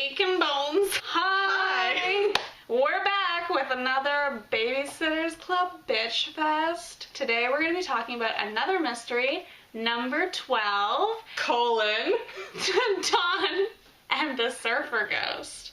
Bacon Bones. Hi. We're back with another Babysitters Club Bitch Fest. Today we're going to be talking about another mystery, number 12, Dawn and the Surfer Ghost.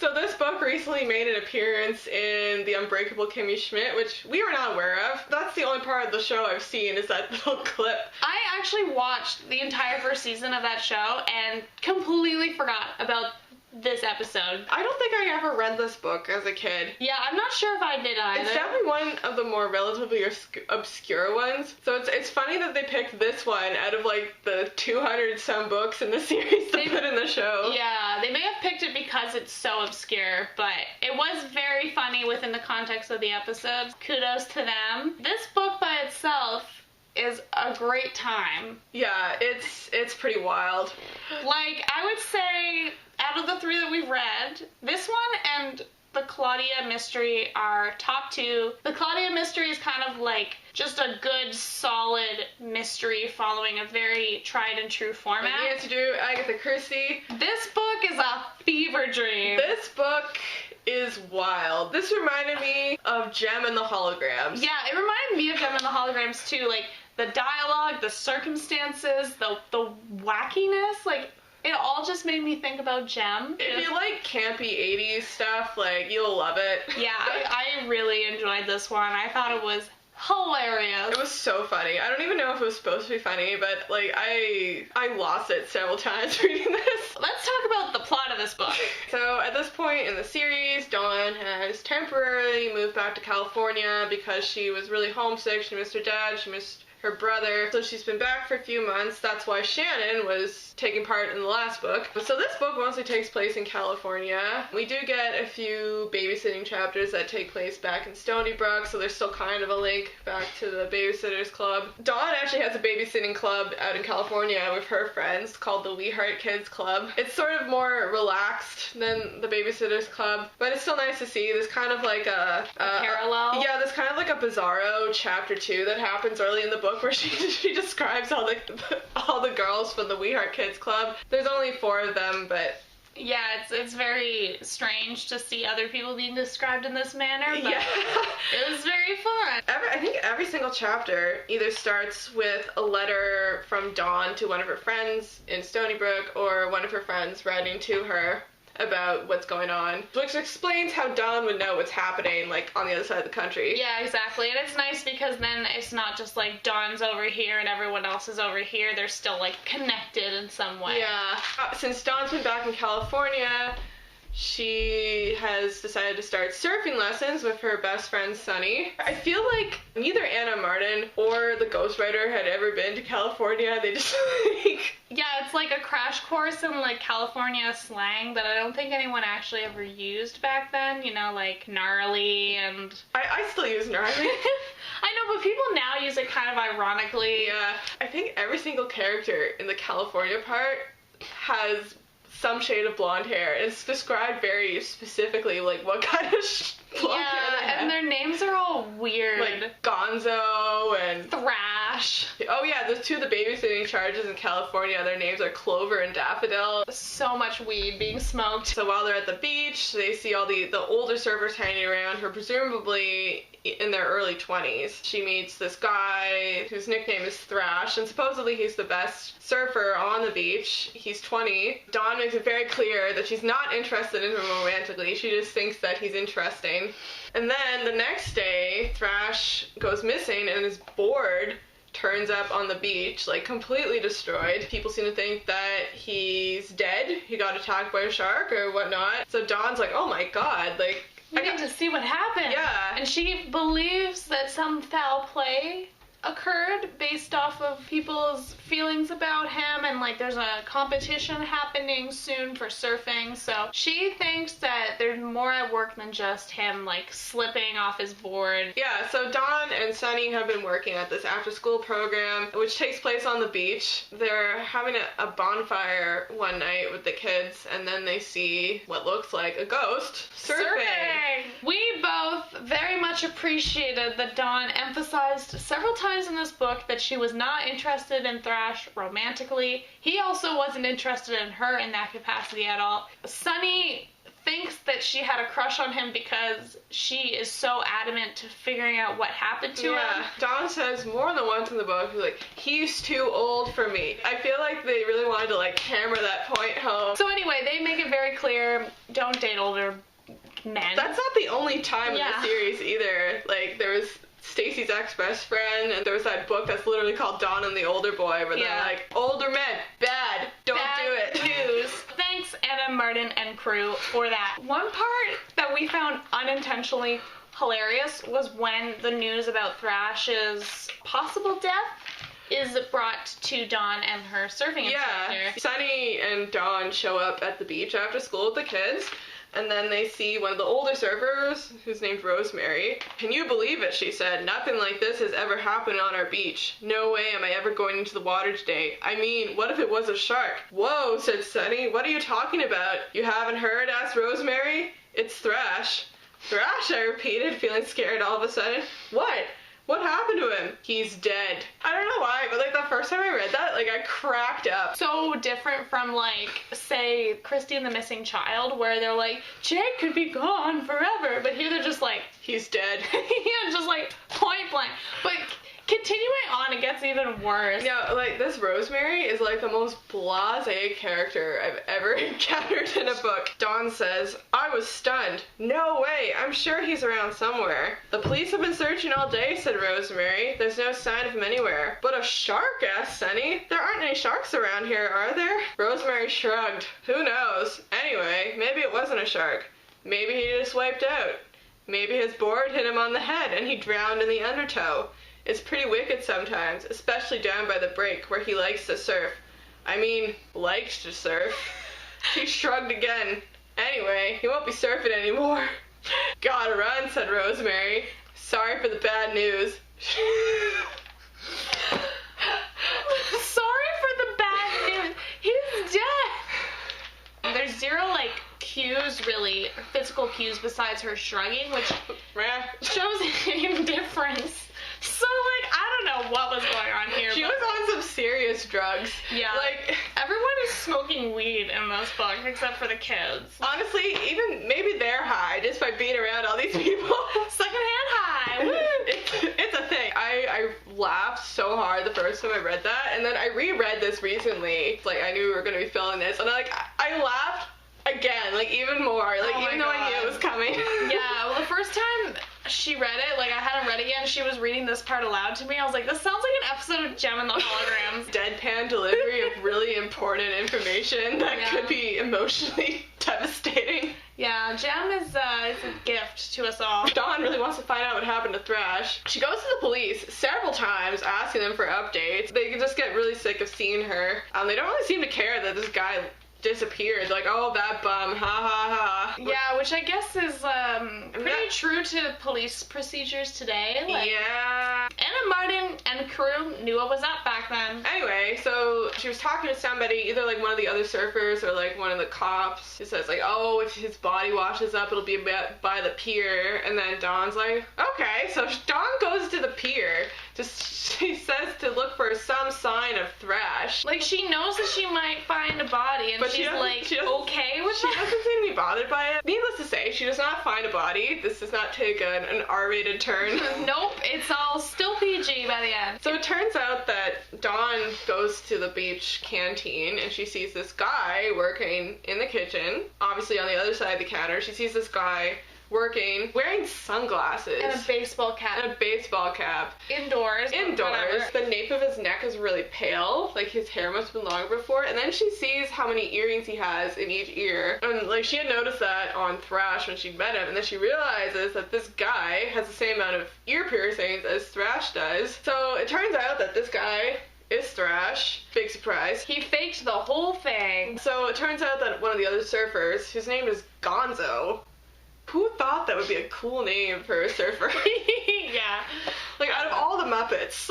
So this book recently made an appearance in The Unbreakable Kimmy Schmidt, which we were not aware of. That's the only part of the show I've seen is that little clip. I actually watched the entire first season of that show and completely forgot about this episode. I don't think I ever read this book as a kid. Yeah, I'm not sure if I did either. It's definitely one of the more relatively obscure ones. So it's funny that they picked this one out of like the 200 some books in the series to put in the show. Yeah, they may have picked it because it's so obscure, but it was very funny within the context of the episodes. Kudos to them. This book by itself is a great time. Yeah, it's pretty wild. Like, I would say out of the three that we've read, this one and the Claudia mystery are top two. The Claudia mystery is kind of like just a good, solid mystery following a very tried and true format. Like, you have to do Agatha Kirsty. This book is a fever dream. This book is wild. This reminded me of Gem and the Holograms. Yeah, it reminded me of Gem and the Holograms too. Like, the dialogue, the circumstances, the wackiness, like, it all just made me think about Gem. If you like campy 80s stuff, like, you'll love it. Yeah, I really enjoyed this one. I thought it was hilarious. It was so funny. I don't even know if it was supposed to be funny, but, like, I lost it several times reading this. Let's talk about the plot of this book. So, at this point in the series, Dawn has temporarily moved back to California because she was really homesick. She missed her dad. She missed her brother. So she's been back for a few months. That's why Shannon was taking part in the last book. So this book mostly takes place in California. We do get a few babysitting chapters that take place back in Stony Brook, so there's still kind of a link back to the Babysitters Club. Dawn actually has a babysitting club out in California with her friends called the Weeheart Kids Club. It's sort of more relaxed than the Babysitters Club, but it's still nice to see. There's kind of like a parallel? Yeah, there's kind of like a Bizarro chapter 2 that happens early in the book where she describes all the girls from the Weeheart Kids Club. There's only 4 of them, but yeah, it's very strange to see other people being described in this manner, but yeah. It was very fun. I think every single chapter either starts with a letter from Dawn to one of her friends in Stony Brook or one of her friends writing to her about what's going on, which explains how Dawn would know what's happening, like, on the other side of the country. Yeah, exactly, and it's nice because then it's not just, like, Dawn's over here and everyone else is over here. They're still, like, connected in some way. Yeah. Since Dawn's been back in California, she has decided to start surfing lessons with her best friend, Sunny. I feel like neither Anna Martin or the ghostwriter had ever been to California. They just, like... Yeah, it's like a crash course in, like, California slang that I don't think anyone actually ever used back then. You know, like, gnarly and... I still use gnarly. I know, but people now use it kind of ironically. Yeah. I think every single character in the California part has some shade of blonde hair. It's described very specifically, like, what kind of blonde hair they have. And their names are all weird. Like Gonzo and Thrash. Oh yeah, the 2 of the babysitting charges in California, their names are Clover and Daffodil. So much weed being smoked. So while they're at the beach, they see all the older surfers hanging around who are presumably in their early 20s. She meets this guy whose nickname is Thrash, and supposedly he's the best surfer on the beach. He's 20. Dawn makes it very clear that she's not interested in him romantically. She just thinks that he's interesting. And then the next day, Thrash goes missing and his board turns up on the beach, like, completely destroyed. People seem to think that he's dead. He got attacked by a shark or whatnot. So Dawn's like, oh my god, like, We need to see what happened. Yeah. And she believes that some foul play occurred based off of people's feelings about him, and like there's a competition happening soon for surfing, so she thinks that there's more at work than just him like slipping off his board. Yeah, so Dawn and Sunny have been working at this after-school program, which takes place on the beach. They're having a bonfire one night with the kids, and then they see what looks like a ghost surfing. We both very much appreciated that Dawn emphasized several times realized in this book that she was not interested in Thrash romantically. He also wasn't interested in her in that capacity at all. Sunny thinks that she had a crush on him because she is so adamant to figuring out what happened to him. Dawn says more than once in the book, like, he's too old for me. I feel like they really wanted to, like, hammer that point home. So anyway, they make it very clear, don't date older men. That's not the only time in the series either. Like, there was Stacy's ex-best friend, and there was that book that's literally called Dawn and the Older Boy, where they're like, older men, bad, don't do it. News. Thanks, Anna, Martin, and crew for that. One part that we found unintentionally hilarious was when the news about Thrash's possible death is brought to Dawn and her surfing instructor. Sunny and Dawn show up at the beach after school with the kids, and then they see one of the older surfers, who's named Rosemary. Can you believe it, she said. Nothing like this has ever happened on our beach. No way am I ever going into the water today. I mean, what if it was a shark? Whoa, said Sunny. What are you talking about? You haven't heard? Asked Rosemary. It's Thrash. Thrash, I repeated, feeling scared all of a sudden. What? What happened to him? He's dead. I don't know why, but like the first time I read that, like I cracked up. So different from like, say, Kristy and the Missing Child, where they're like, Jake could be gone forever, but here they're just like, he's dead. yeah, just like point blank. But continuing on, it gets even worse. Yeah, like this Rosemary is like the most blasé character I've ever encountered in a book. Dawn says, I was stunned. No way, I'm sure he's around somewhere. The police have been searching all day, said Rosemary. There's no sign of him anywhere. But a shark, asked Sunny. There aren't any sharks around here, are there? Rosemary shrugged. Who knows? Anyway, maybe it wasn't a shark. Maybe he just wiped out. Maybe his board hit him on the head and he drowned in the undertow. It's pretty wicked sometimes, especially down by the break where he likes to surf. I mean, likes to surf. She shrugged again. Anyway, he won't be surfing anymore. Gotta run, said Rosemary. Sorry for the bad news. Sorry for the bad news. He's dead. There's zero, like, cues, really, physical cues besides her shrugging, which shows indifference. So, like, I don't know what was going on here. She was on some serious drugs. Yeah. Like, everyone is smoking weed in this book, except for the kids. Honestly, even maybe they're high just by being around all these people. Secondhand high. Woo! It's a thing. I laughed so hard the first time I read that, and then I reread this recently. Like, I knew we were going to be filming this, and I laughed again, like, even more. Like, even though I knew it was coming. Yeah, well, the first time she read it, like, I hadn't read it yet, and she was reading this part aloud to me. I was like, this sounds like an episode of Gem and the Holograms. Deadpan delivery of really important information that could be emotionally devastating. Yeah, Gem is a gift to us all. Dawn really wants to find out what happened to Thrash. She goes to the police several times asking them for updates. They just get really sick of seeing her. They don't really seem to care that this guy disappeared. Like, oh, that bum, ha ha ha. Yeah, which I guess is pretty true to police procedures today. Like, yeah. Anna, Martin, and crew knew what was up back then. Anyway, so she was talking to somebody, either like one of the other surfers or like one of the cops. He says like, oh, if his body washes up, it'll be by the pier. And then Dawn's like, okay. So Dawn goes to the pier. She says to look for some sign of Thrash. Like, she knows that she might find a body, and she's like, okay with that? She doesn't seem to be bothered by it. Needless to say, she does not find a body. This does not take an R-rated turn. Nope, it's all still PG by the end. So it turns out that Dawn goes to the beach canteen, and she sees this guy working in the kitchen. Obviously, on the other side of the counter, she sees this guy working, wearing sunglasses. And a baseball cap. Indoors. The nape of his neck is really pale. Like, his hair must have been longer before. And then she sees how many earrings he has in each ear. And, like, she had noticed that on Thrash when she met him. And then she realizes that this guy has the same amount of ear piercings as Thrash does. So it turns out that this guy is Thrash. Big surprise. He faked the whole thing. So it turns out that one of the other surfers, whose name is Gonzo. Who thought that would be a cool name for a surfer? Yeah. Like, out of all the Muppets.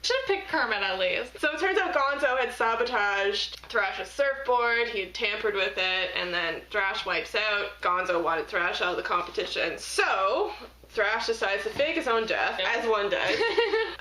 Should have picked Kermit at least. So it turns out Gonzo had sabotaged Thrash's surfboard, he had tampered with it, and then Thrash wipes out. Gonzo wanted Thrash out of the competition. So Thrash decides to fake his own death, as one does.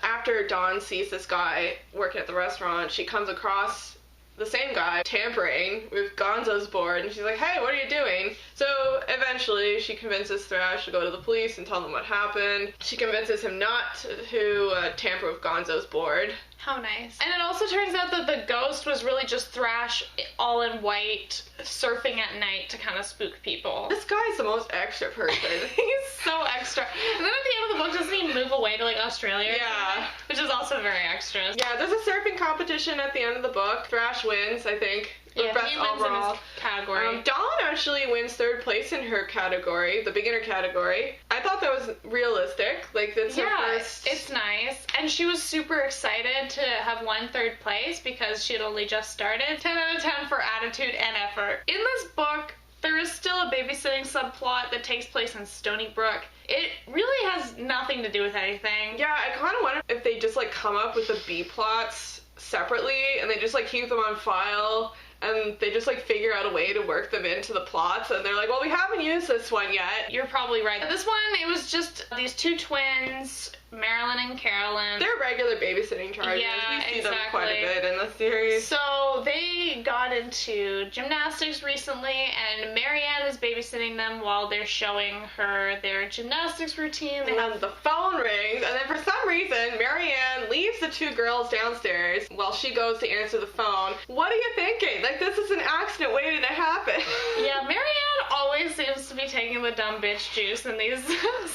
After after Dawn sees this guy working at the restaurant, she comes across the same guy tampering with Gonzo's board, and she's like, hey, what are you doing? So eventually she convinces Thrash to go to the police and tell them what happened. She convinces him not to tamper with Gonzo's board. How nice. And it also turns out that the ghost was really just Thrash all in white surfing at night to kind of spook people. This guy's the most extra person. He's so extra. And then at the end of the book, doesn't he move away to like Australia? Yeah. Which is also very extra. Yeah, there's a surfing competition at the end of the book. Thrash wins, I think. Yeah, best he wins overall. in his category. Dawn actually wins 3rd place in her category, the beginner category. I thought that was realistic. Like, that's her first... it's nice. And she was super excited to have won 3rd place because she had only just started. 10 out of 10 for attitude and effort. In this book, there is still a babysitting subplot that takes place in Stony Brook. It really has nothing to do with anything. Yeah, I kind of wonder if they just, like, come up with the B plots separately and they just, like, keep them on file and they just, like, figure out a way to work them into the plots, and they're like, well, we haven't used this one yet. You're probably right. This one, it was just these 2 twins, Marilyn and Carolyn. They're regular babysitting charges. Yeah, we see exactly. them quite a bit in the series. So they got into gymnastics recently, and Marianne is babysitting them while they're showing her their gymnastics routine. And then the phone rings, and then for some reason, Marianne leaves the 2 girls downstairs while she goes to answer the phone. What are you thinking? Like, this is an accident waiting to happen. Yeah, Marianne always seems to be taking the dumb bitch juice in these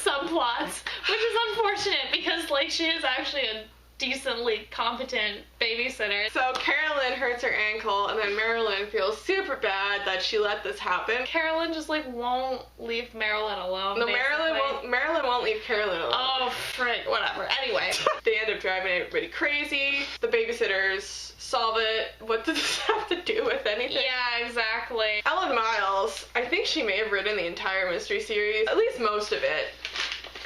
subplots, which is unfortunate because, like, she is actually a decently competent babysitter. So Carolyn hurts her ankle, and then Marilyn feels super bad that she let this happen. Carolyn just, like, won't leave Marilyn alone. No, basically. Marilyn won't leave Carolyn alone. Oh, frick, whatever. Anyway. They end up driving everybody crazy. The babysitters solve it. What does this have to do with anything? Yeah, exactly. Ellen Miles, I think she may have written the entire mystery series, at least most of it,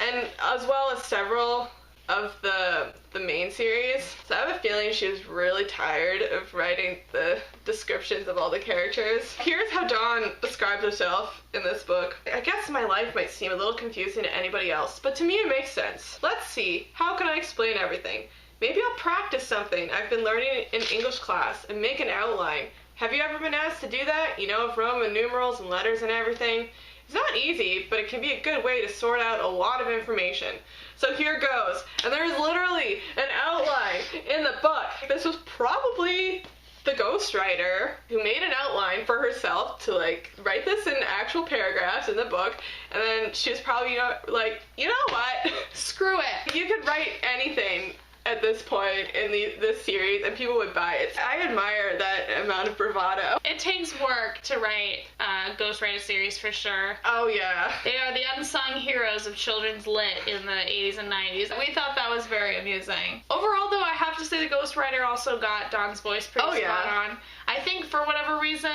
and as well as several of the main series. So I have a feeling she was really tired of writing the descriptions of all the characters. Here's how Dawn describes herself in this book. I guess my life might seem a little confusing to anybody else, but to me it makes sense. Let's see, how can I explain everything? Maybe I'll practice something I've been learning in English class and make an outline. Have you ever been asked to do that? You know, of Roman numerals and letters and everything? It's not easy, but it can be a good way to sort out a lot of information. So here goes. And there's literally an outline in the book. This was probably the ghostwriter who made an outline for herself to, like, write this in actual paragraphs in the book. And then she was probably, like, you know what? Screw it. You could write anything at this point in this series and people would buy it. I admire that amount of bravado. It takes work to write a ghostwriter series for sure. Oh yeah. They are the unsung heroes of children's lit in the 80s and 90s. We thought that was very amusing. Overall though, I have to say the ghostwriter also got Dawn's voice pretty spot on. I think for whatever reason,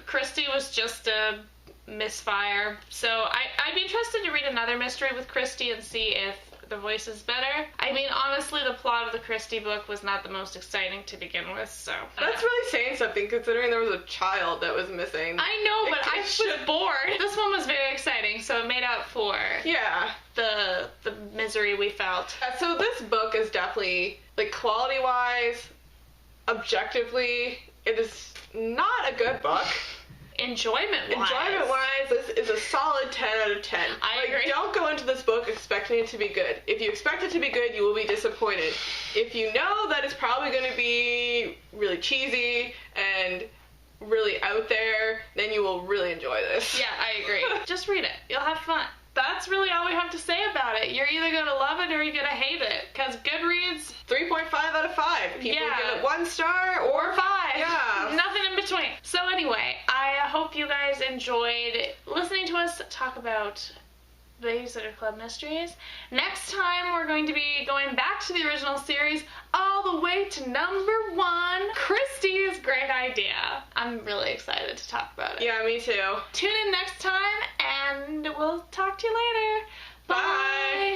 Kristy was just a misfire. So I'd be interested to read another mystery with Kristy and see if the voice is better. I mean, honestly, the plot of the Kristy book was not the most exciting to begin with, so... That's really saying something, considering there was a child that was missing. I know, but I was bored. This one was very exciting, so it made up for the misery we felt. So this book is definitely, like, quality-wise, objectively, it is not a good book. Enjoyment-wise, this is a solid 10 out of 10. I agree. Don't go into this book expecting it to be good. If you expect it to be good, you will be disappointed. If you know that it's probably going to be really cheesy and really out there, then you will really enjoy this. Yeah, I agree. Just read it. You'll have fun. That's really all we have to say about it. You're either going to love it or you're going to hate it. Because Goodreads... 3.5 out of 5. People give it 1 star or 5. Yeah. Nothing in between. So anyway, I hope you guys enjoyed listening to us talk about Babysitter Club Mysteries. Next time, we're going to be going back to the original series all the way to number 1, Kristy's Great Idea. I'm really excited to talk about it. Yeah, me too. Tune in next time, and we'll talk to you later. Bye.